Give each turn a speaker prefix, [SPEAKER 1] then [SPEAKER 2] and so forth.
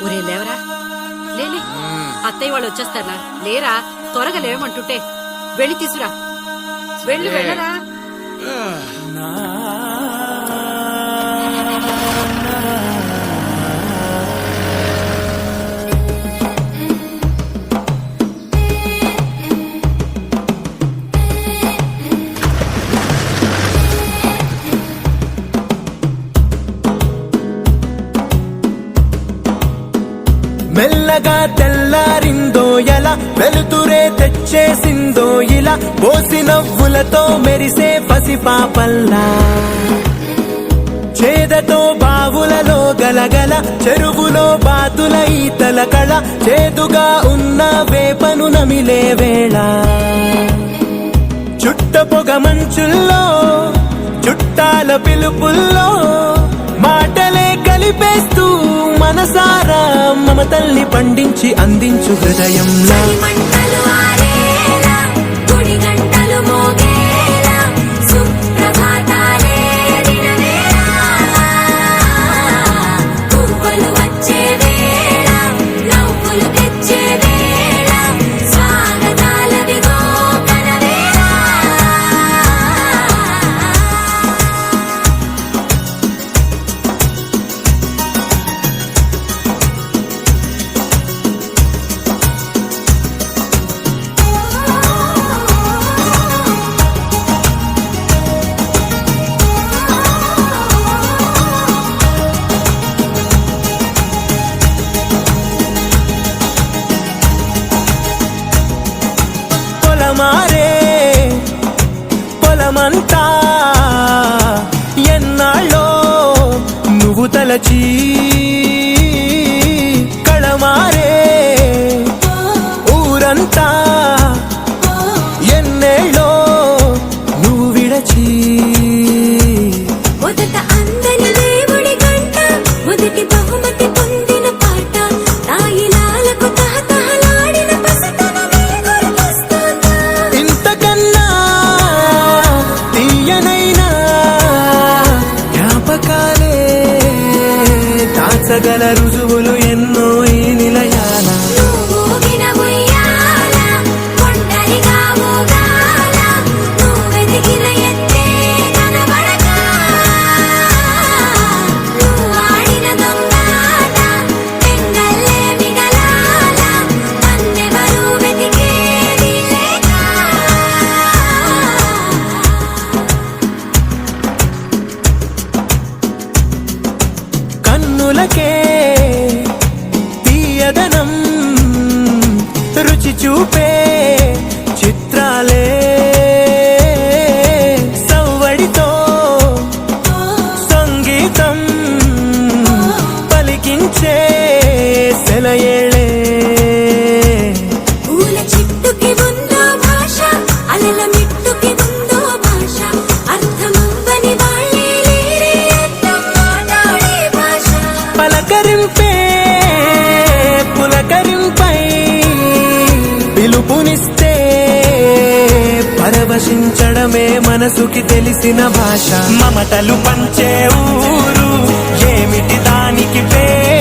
[SPEAKER 1] ఒరే లేవరా, లేలే, అత్తయ్య వాళ్ళు వచ్చేస్తారా? లేరా, త్వరగా లేవమంటుంటే వెళ్ళి తీసురా. వెళ్ళరా.
[SPEAKER 2] మెల్లగా తెల్లారిందో ఎలా, వెలుతురే తెచ్చేసిందో ఇలా, పోసి నవ్వులతో మెరిసే పసిపాపల్లా, చేదతో బావులలో గలగల, చెరువులో బాతుల ఈతల కళ, చేదుగా ఉన్న వేపను నమిలే వేళ, చుట్ట పొగ మంచుల్లో చుట్టాల పిలుపుల్లో మాటలే కలిపేస్తూ మనసారా మమతల్ని పండించి అందించు హృదయంలో. మారే పొలమంతా ఎన్నాళ్ళో నువ్వు తలచి, కళమారే ఊరంతా ఎన్నేళ్ళో నువ్వు విడచి,
[SPEAKER 3] మొదట అందని దేవుడి గంట, మొదటి బహుమతి పొందిన పాట, తాయిలాలకు తహతహలాడిన పసితనమే గుర్తొస్తుందా?
[SPEAKER 2] ఇంతకన్నా తీయనైనా జ్ఞాపకాలే దాచగల రుజువులు ఎన్నో ఈ నిలయాల.
[SPEAKER 3] నువ్వూగిన ఉయ్యాల, ఒంటరిగా ఊగాల, నువ్వెదిగిన ఎత్తే కనబడక, నువ్వాడిన దొంగాట పెంగల్లే మిగలాల, నన్నెవరూ వెతికేది లేక.
[SPEAKER 2] కన్నులకే తీయదనం రుచి చూపే చిత్రాలే, సవ్వడితో సంగీతం పలికించే సెలయేళే,
[SPEAKER 3] పూల చెట్టుకి ఉందో భాష, అలల మిట్టుకి ఉందో భాష, అర్థమవ్వని వాళ్ళే లేరే అర్థం మాట్లాడే భాష.
[SPEAKER 2] పలకరింపే పులకరింపై పిలుపునిస్తే పరవశించడమే మనసుకి తెలిసిన భాష. మమతలు పంచే ఊరు ఏమిటి దానికి పేరు?